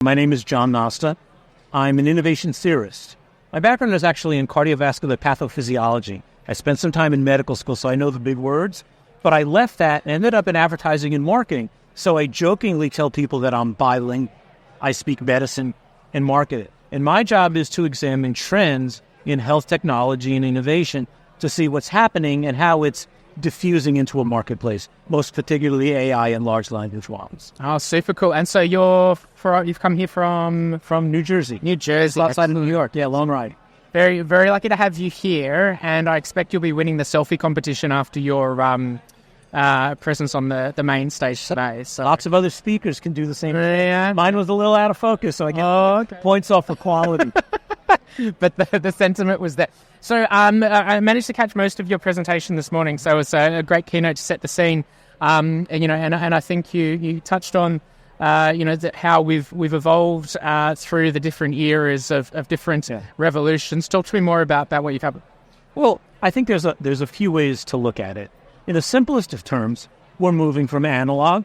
My name is John Nosta. I'm an innovation theorist. My background is actually in cardiovascular pathophysiology. I spent some time in medical school, so I know the big words. But I left that and ended up in advertising and marketing. So I jokingly tell people that I'm bilingual. I speak medicine and market it. And my job is to examine trends in health technology and innovation to see what's happening and how it's diffusing into a marketplace, most particularly AI and large language models. Oh, super cool. And so you've come here from New Jersey. New Jersey. Outside of New York. Yeah, long ride. Very, very lucky to have you here. And I expect you'll be winning the selfie competition after your presence on the main stage today. So lots of other speakers can do the same thing. Yeah. Mine was a little out of focus, so I get points off for quality. But the sentiment was there. So I managed to catch most of your presentation this morning, so it was a great keynote to set the scene. And I think you touched on how we've evolved through the different eras of different revolutions. Talk to me more about what you've had. Well, I think there's a few ways to look at it. In the simplest of terms, we're moving from analog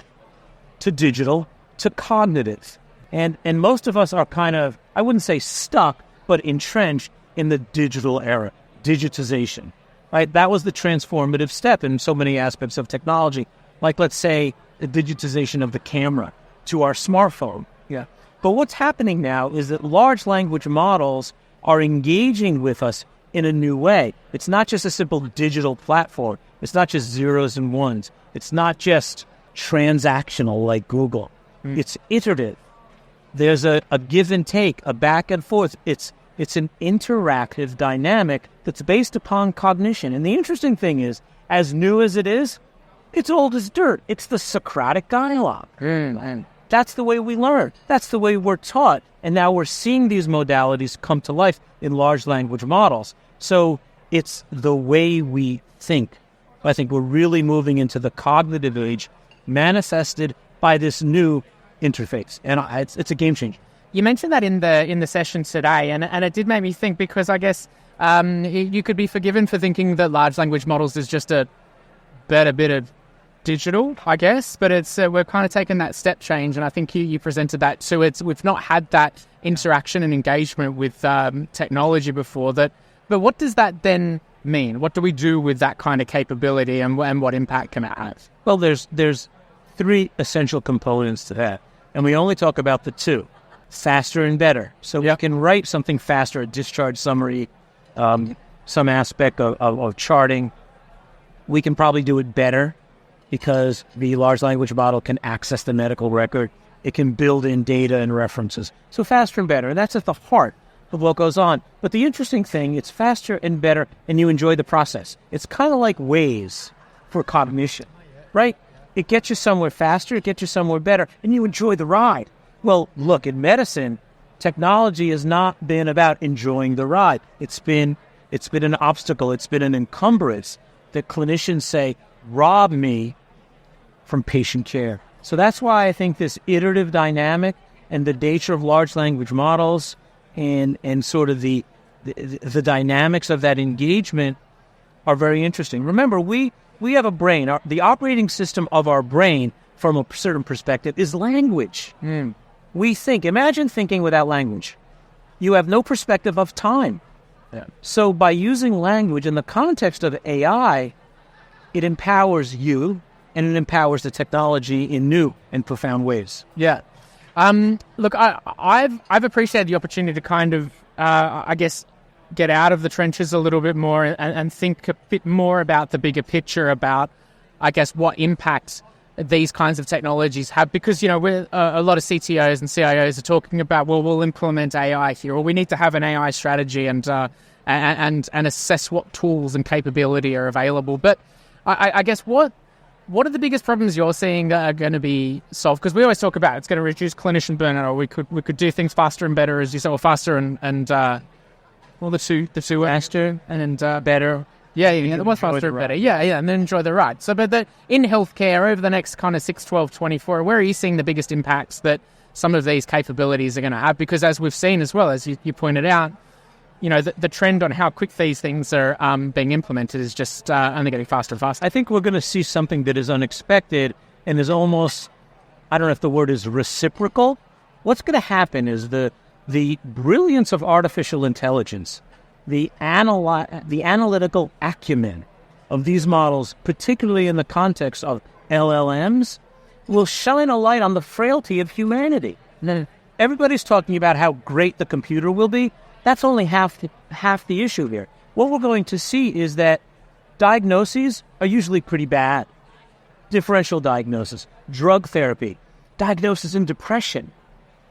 to digital to cognitive. And most of us are kind of, I wouldn't say stuck, but entrenched in the digital era, digitization, right? That was the transformative step in so many aspects of technology, like, let's say, the digitization of the camera to our smartphone. Yeah. But what's happening now is that large language models are engaging with us in a new way. It's not just a simple digital platform. It's not just zeros and ones. It's not just transactional like Google. It's iterative. There's a give and take, a back and forth. It's an interactive dynamic that's based upon cognition. And the interesting thing is, as new as it is, it's old as dirt. It's the Socratic dialogue. And that's the way we learn. That's the way we're taught. And now we're seeing these modalities come to life in large language models. So it's the way we think. I think we're really moving into the cognitive age manifested by this new interface. And it's a game changer. You mentioned that in the session today, and it did make me think, because I guess you could be forgiven for thinking that large language models is just a better bit of digital, I guess, but it's we're kind of taking that step change, and I think you presented that too. We've not had that interaction and engagement with technology before. But what does that then mean? What do we do with that kind of capability, and what impact can it have? Well, there's three essential components to that, and we only talk about the two. Faster and better. So we can write something faster, a discharge summary, some aspect of charting. We can probably do it better because the large language model can access the medical record. It can build in data and references. So faster and better. And that's at the heart of what goes on. But the interesting thing, it's faster and better, and you enjoy the process. It's kind of like Waze for cognition, right? It gets you somewhere faster, it gets you somewhere better, and you enjoy the ride. Well, look, in medicine, technology has not been about enjoying the ride. It's been an obstacle. It's been an encumbrance that clinicians say, rob me from patient care. So that's why I think this iterative dynamic and the nature of large language models and sort of the dynamics of that engagement are very interesting. Remember, we have a brain. The operating system of our brain, from a certain perspective, is language. We think. Imagine thinking without language. You have no perspective of time. Yeah. So by using language in the context of AI, it empowers you, and it empowers the technology in new and profound ways. Yeah. Look, I've appreciated the opportunity to kind of, I guess, get out of the trenches a little bit more and think a bit more about the bigger picture about, I guess, what impacts these kinds of technologies have, because, we're, a lot of CTOs and CIOs are talking about, well, we'll implement AI here, or we need to have an AI strategy and assess what tools and capability are available. But I guess what are the biggest problems you're seeing that are going to be solved? Because we always talk about it's going to reduce clinician burnout, or we could do things faster and better, as you said, or faster and the two faster and better. Yeah, what's faster and better. Yeah, and then enjoy the ride. So, but in healthcare, over the next kind of 6, 12, 24, where are you seeing the biggest impacts that some of these capabilities are going to have? Because as we've seen as well, as you pointed out, the trend on how quick these things are being implemented is just only getting faster and faster. I think we're going to see something that is unexpected and is almost, I don't know if the word is reciprocal, what's going to happen is the brilliance of artificial intelligence, the analytical acumen of these models, particularly in the context of LLMs, will shine a light on the frailty of humanity. Now, everybody's talking about how great the computer will be. That's only half the issue here. What we're going to see is that diagnoses are usually pretty bad. Differential diagnosis, drug therapy, diagnosis in depression.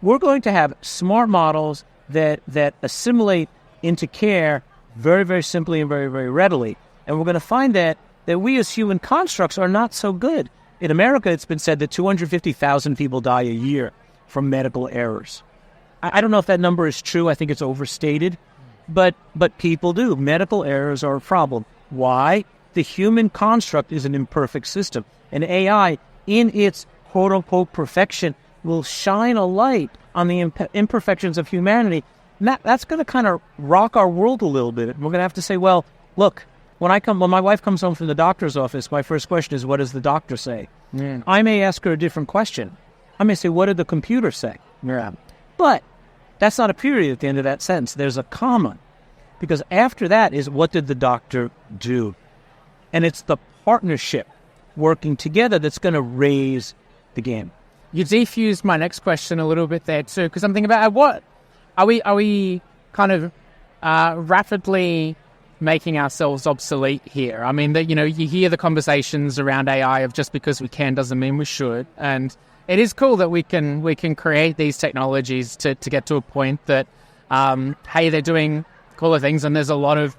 We're going to have smart models that assimilate into care very, very simply and very, very readily. And we're going to find that we as human constructs are not so good. In America, it's been said that 250,000 people die a year from medical errors. I don't know if that number is true. I think it's overstated. But people do. Medical errors are a problem. Why? The human construct is an imperfect system. And AI, in its quote-unquote perfection, will shine a light on the imperfections of humanity. And that's going to kind of rock our world a little bit. We're going to have to say, well, look, when my wife comes home from the doctor's office, my first question is, what does the doctor say? Yeah. I may ask her a different question. I may say, what did the computer say? Yeah. But that's not a period at the end of that sentence. There's a comma. Because after that is, what did the doctor do? And it's the partnership working together that's going to raise the game. You defused my next question a little bit there too, because I'm thinking about what are we kind of rapidly making ourselves obsolete here? I mean, that you hear the conversations around AI of just because we can doesn't mean we should, and it is cool that we can create these technologies to get to a point that hey, they're doing cooler things, and there's a lot of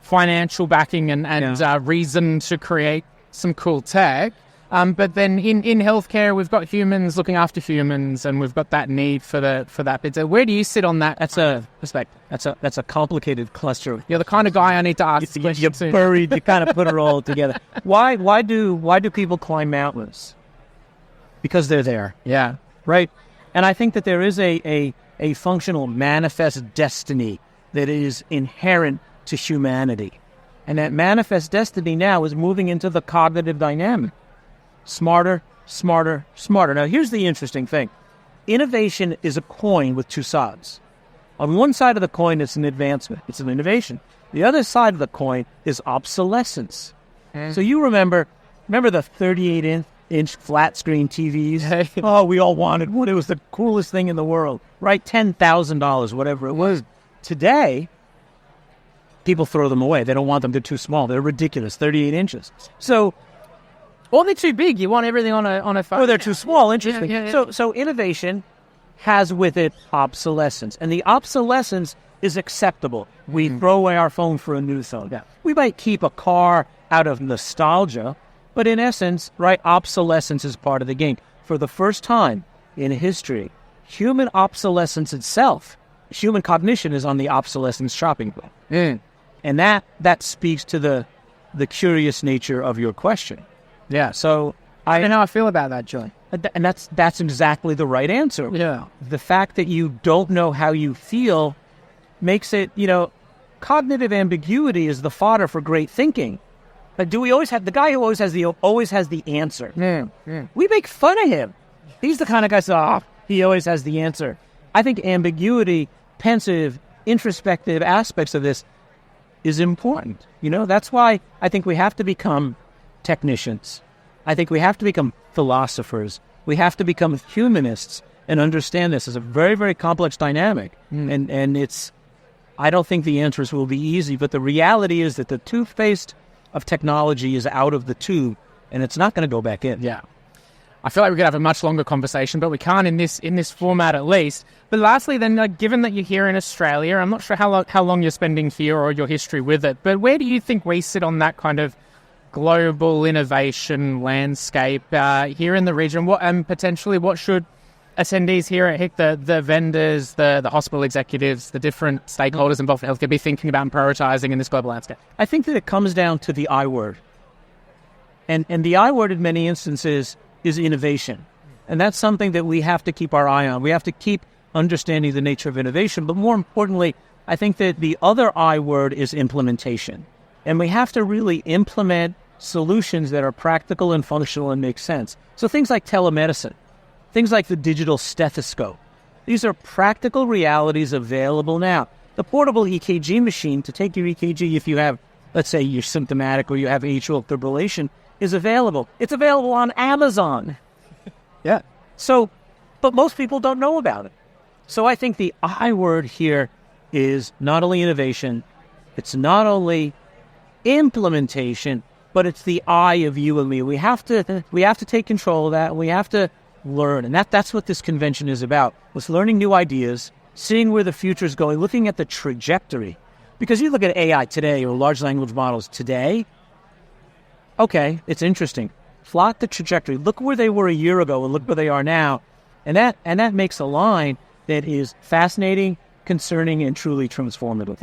financial backing and reason to create some cool tech. But then in healthcare, we've got humans looking after humans, and we've got that need for that bit. So where do you sit on that? That's a perspective. That's a complicated cluster. You're the kind of guy I need to ask. You buried. You kind of put it all together. Why do people climb mountains? Because they're there. Yeah. Right. And I think that there is a functional manifest destiny that is inherent to humanity, and that manifest destiny now is moving into the cognitive dynamic. Smarter, smarter, smarter. Now, here's the interesting thing. Innovation is a coin with two sides. On one side of the coin, it's an advancement. It's an innovation. The other side of the coin is obsolescence. So you remember the 38-inch flat-screen TVs? Oh, we all wanted one. It was the coolest thing in the world, right? $10,000, whatever it was. Today, people throw them away. They don't want them. They're too small. They're ridiculous, 38 inches. So... or they're too big. You want everything on a phone. Or they're too small. Interesting. Yeah. So innovation has with it obsolescence. And the obsolescence is acceptable. We throw away our phone for a new phone. Yeah. We might keep a car out of nostalgia, but in essence, right, obsolescence is part of the game. For the first time in history, human obsolescence itself, human cognition is on the obsolescence shopping block. And that speaks to the curious nature of your question. Yeah, so I don't know how I feel about that, John. And that's exactly the right answer. Yeah. The fact that you don't know how you feel makes it, cognitive ambiguity is the fodder for great thinking. But do we always have the guy who always has the answer? Yeah. We make fun of him. He's the kind of guy he always has the answer. I think ambiguity, pensive, introspective aspects of this is important. That's why I think we have to become technicians. I think we have to become philosophers. We have to become humanists and understand this as a very, very complex dynamic. And it's, I don't think the answers will be easy, but the reality is that the toothpaste of technology is out of the tube, and it's not going to go back in. Yeah. I feel like we could have a much longer conversation, but we can't in this format at least. But lastly, then, given that you're here in Australia, I'm not sure how long you're spending here or your history with it, but where do you think we sit on that kind of global innovation landscape here in the region? Potentially what should attendees here at HiC, the vendors, the hospital executives, the different stakeholders involved in healthcare be thinking about and prioritizing in this global landscape? I think that it comes down to the I word. And the I word in many instances is innovation. And that's something that we have to keep our eye on. We have to keep understanding the nature of innovation. But more importantly, I think that the other I word is implementation. And we have to really implement solutions that are practical and functional and make sense. So things like telemedicine, things like the digital stethoscope, These are practical realities available now. The portable EKG machine to take your EKG if you have, let's say you're symptomatic or you have atrial fibrillation, is available. It's available on Amazon. Yeah. So, but most people don't know about it. So I think the I word here is not only innovation, it's not only implementation, but it's the I of you and me. We have to take control of that. We have to learn, and that's what this convention is about. Was learning new ideas, seeing where the future is going, looking at the trajectory. Because you look at AI today or large language models today, okay, it's interesting. Plot the trajectory. Look where they were a year ago and look where they are now. And that makes a line that is fascinating, concerning, and truly transformative.